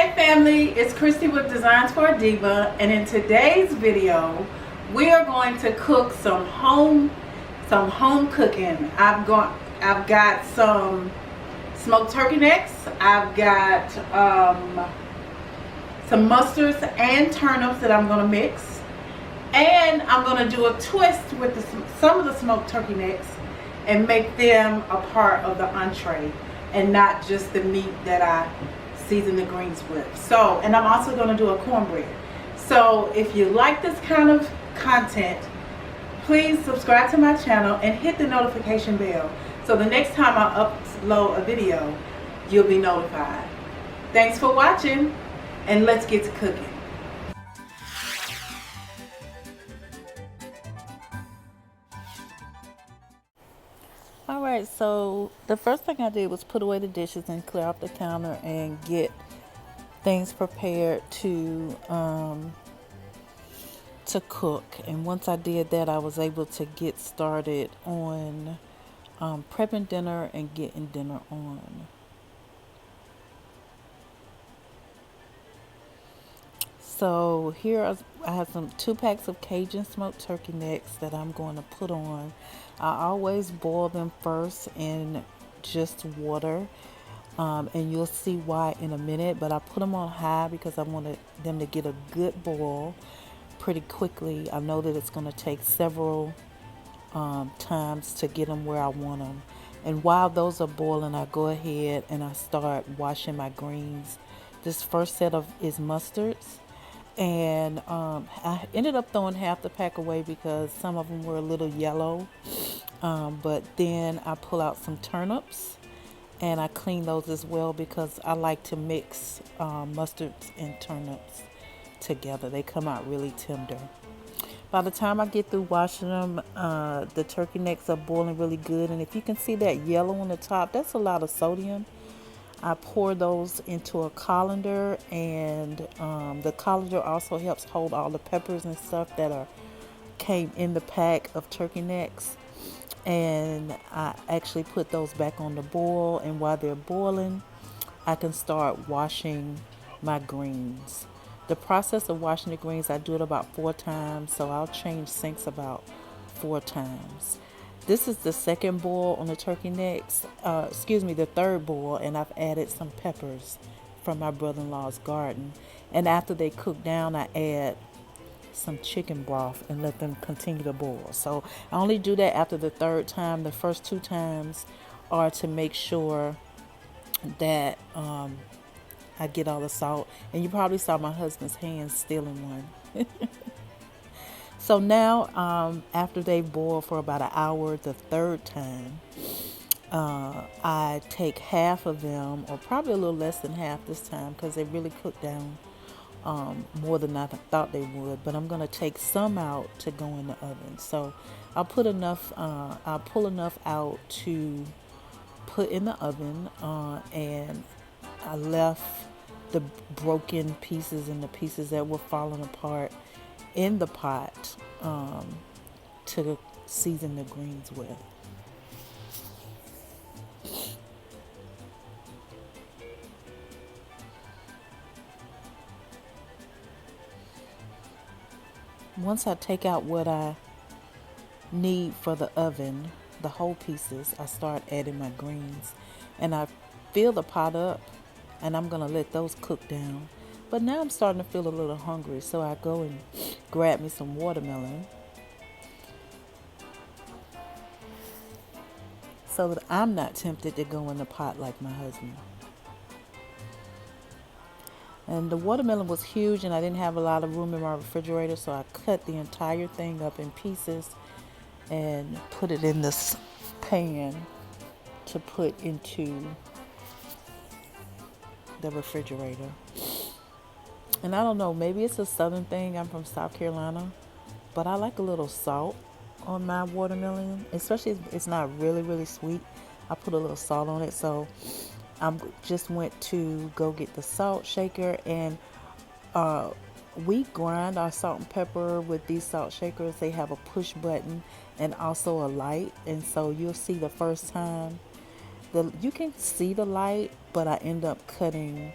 Hey family, it's Christy with Designs for a Diva, and in today's video we are going to cook some home cooking. I've got some smoked turkey necks. I've got some mustards and turnips that I'm going to mix, and I'm going to do a twist with some of the smoked turkey necks and make them a part of the entree and not just the meat that I season the greens with. So, and I'm also going to do a cornbread. So if you like this kind of content, please subscribe to my channel and hit the notification bell so the next time I upload a video you'll be notified. Thanks for watching, and let's get to cooking. Alright, so the first thing I did was put away the dishes and clear off the counter and get things prepared to cook. And once I did that, I was able to get started on prepping dinner and getting dinner on. So here I have 2 packs of Cajun smoked turkey necks that I'm going to put on. I always boil them first in just water, and you'll see why in a minute, but I put them on high because I wanted them to get a good boil pretty quickly. I know that it's going to take several times to get them where I want them. And while those are boiling, I go ahead and I start washing my greens. This first set is mustards. And I ended up throwing half the pack away because some of them were a little yellow. But then I pull out some turnips and I clean those as well because I like to mix mustards and turnips together. They come out really tender. By the time I get through washing them, the turkey necks are boiling really good. And if you can see that yellow on the top, that's a lot of sodium. I pour those into a colander, and the colander also helps hold all the peppers and stuff that came in the pack of turkey necks. And I actually put those back on the boil, and while they're boiling, I can start washing my greens. The process of washing the greens, I do it about 4 times, so I'll change sinks about 4 times. This is the second boil on the turkey necks, the third boil, and I've added some peppers from my brother-in-law's garden. And after they cook down, I add some chicken broth and let them continue to boil. So I only do that after the 3rd time. The first 2 times are to make sure that I get all the salt. And you probably saw my husband's hands stealing one. So now, after they boil for about an hour, the 3rd time, I take half of them, or probably a little less than half this time, because they really cook down more than I thought they would. But I'm going to take some out to go in the oven. So I'll pull enough out to put in the oven, and I left the broken pieces and the pieces that were falling apart in the pot to season the greens with. Once I take out what I need for the oven, the whole pieces, I start adding my greens, and I fill the pot up, and I'm gonna let those cook down. But now I'm starting to feel a little hungry, so I go and grab me some watermelon so that I'm not tempted to go in the pot like my husband. And the watermelon was huge, and I didn't have a lot of room in my refrigerator, so I cut the entire thing up in pieces and put it in this pan to put into the refrigerator. And I don't know, maybe it's a southern thing. I'm from South Carolina, but I like a little salt on my watermelon, especially if it's not really, really sweet. I put a little salt on it. So I just went to go get the salt shaker, and we grind our salt and pepper with these salt shakers. They have a push button and also a light, and so you'll see the first time you can see the light, but I end up cutting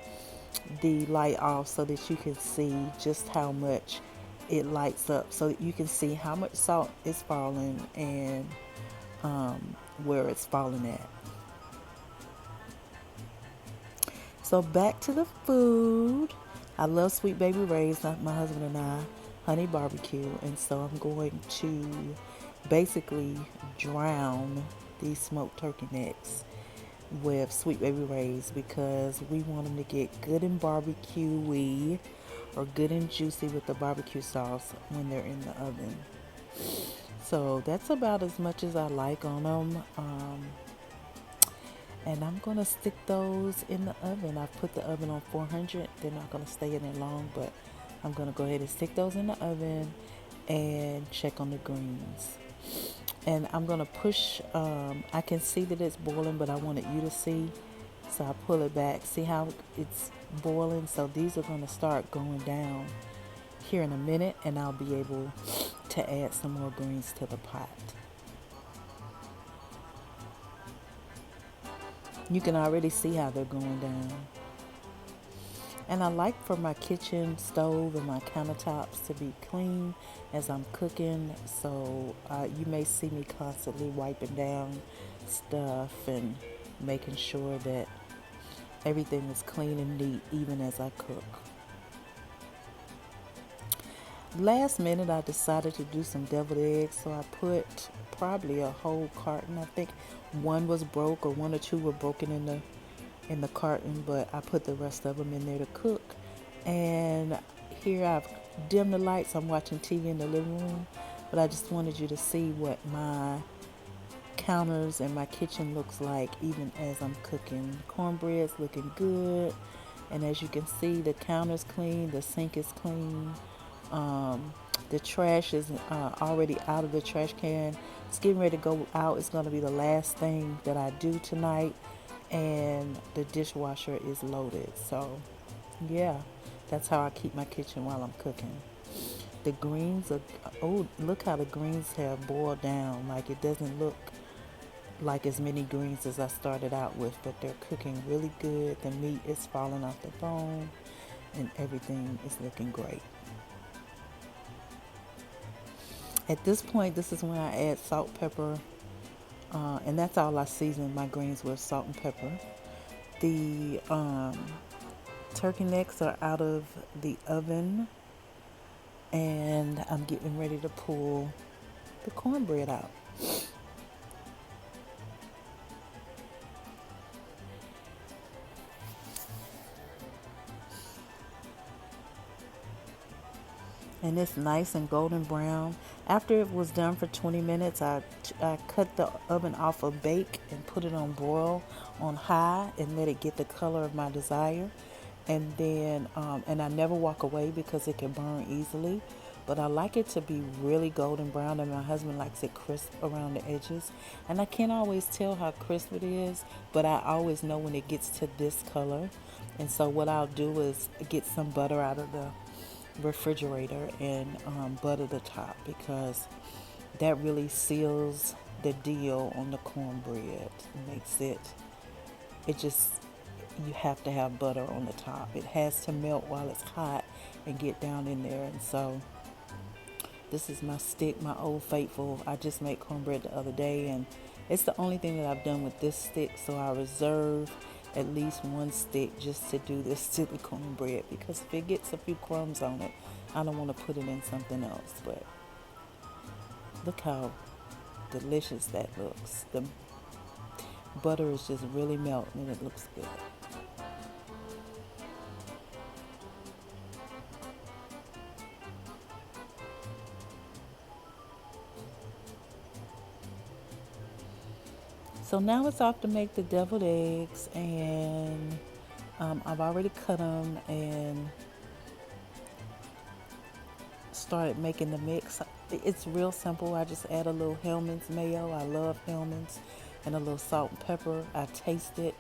the light off so that you can see just how much it lights up, so that you can see how much salt is falling and where it's falling at. So back to the food. I love Sweet Baby Ray's, not my husband and I, honey barbecue. And so I'm going to basically drown these smoked turkey necks with Sweet Baby Ray's because we want them to get good and barbecue-y or good and juicy with the barbecue sauce when they're in the oven. So that's about as much as I like on them. And I'm going to stick those in the oven. I've put the oven on 400. They're not going to stay in there long, but I'm going to go ahead and stick those in the oven and check on the greens. And I'm going to push, I can see that it's boiling, but I wanted you to see. So I pull it back. See how it's boiling? So these are going to start going down here in a minute, and I'll be able to add some more greens to the pot. You can already see how they're going down. And I like for my kitchen stove and my countertops to be clean as I'm cooking. So you may see me constantly wiping down stuff and making sure that everything is clean and neat even as I cook. Last minute I decided to do some deviled eggs, so I put probably a whole carton. I think one was broke or one or two were broken in the carton, but I put the rest of them in there to cook. And here I've dimmed the lights. I'm watching TV in the living room, but I just wanted you to see what my counters and my kitchen looks like even as I'm cooking. Cornbread's looking good, and as you can see, the counter's clean, the sink is clean. The trash is already out of the trash can. It's getting ready to go out. It's going to be the last thing that I do tonight. And the dishwasher is loaded. So, yeah, that's how I keep my kitchen while I'm cooking. The greens are, oh, look how the greens have boiled down. Like, it doesn't look like as many greens as I started out with, but they're cooking really good. The meat is falling off the bone, and everything is looking great. At this point, this is when I add salt, pepper, and that's all I season my greens with, salt and pepper. The turkey necks are out of the oven, and I'm getting ready to pull the cornbread out. And it's nice and golden brown. After it was done for 20 minutes, I cut the oven off of bake and put it on broil on high and let it get the color of my desire. And then, and I never walk away because it can burn easily. But I like it to be really golden brown, and my husband likes it crisp around the edges. And I can't always tell how crisp it is, but I always know when it gets to this color. And so what I'll do is get some butter out of the refrigerator and butter the top, because that really seals the deal on the cornbread. It makes it just, you have to have butter on the top. It has to melt while it's hot and get down in there. And so this is my stick, my Old Faithful. I just made cornbread the other day, and it's the only thing that I've done with this stick, so I reserve at least one stick just to do this silly cornbread, because if it gets a few crumbs on it, I don't want to put it in something else. But look how delicious that looks. The butter is just really melting and it looks good. So now it's off to make the deviled eggs, and I've already cut them and started making the mix. It's real simple. I just add a little Hellman's mayo. I love Hellman's, and a little salt and pepper. I taste it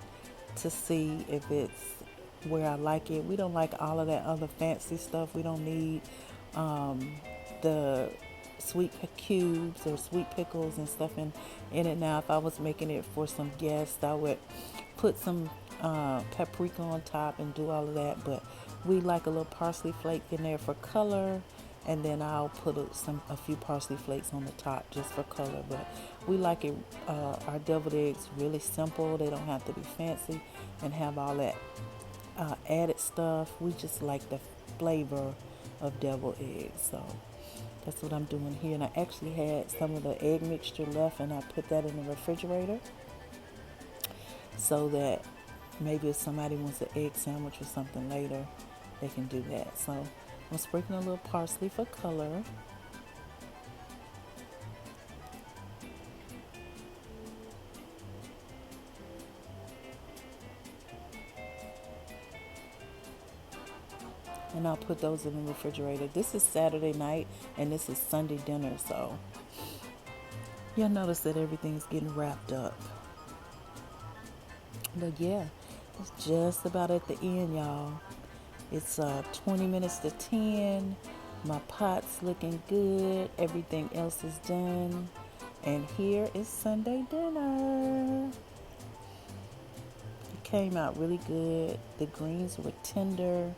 to see if it's where I like it. We don't like all of that other fancy stuff. We don't need the sweet cubes or sweet pickles and stuff in it. Now, if I was making it for some guests, I would put some paprika on top and do all of that, but we like a little parsley flake in there for color, and then I'll put a few parsley flakes on the top just for color. But we like it, our deviled eggs really simple. They don't have to be fancy and have all that added stuff. We just like the flavor of deviled eggs. So that's what I'm doing here. And I actually had some of the egg mixture left, and I put that in the refrigerator so that maybe if somebody wants an egg sandwich or something later, they can do that. So I'm sprinkling a little parsley for color. And I'll put those in the refrigerator. This is Saturday night and this is Sunday dinner, so you'll notice that everything's getting wrapped up. But yeah, it's just about at the end, y'all. It's 20 minutes to 10. My pot's looking good. Everything else is done. And here is Sunday dinner. It came out really good. The greens were tender.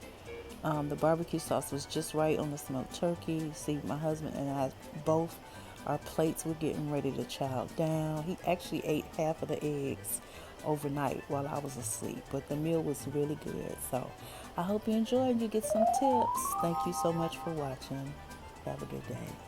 The barbecue sauce was just right on the smoked turkey. See, my husband and I both, our plates were getting ready to chow down. He actually ate half of the eggs overnight while I was asleep, but the meal was really good. So I hope you enjoy and you get some tips. Thank you so much for watching. Have a good day.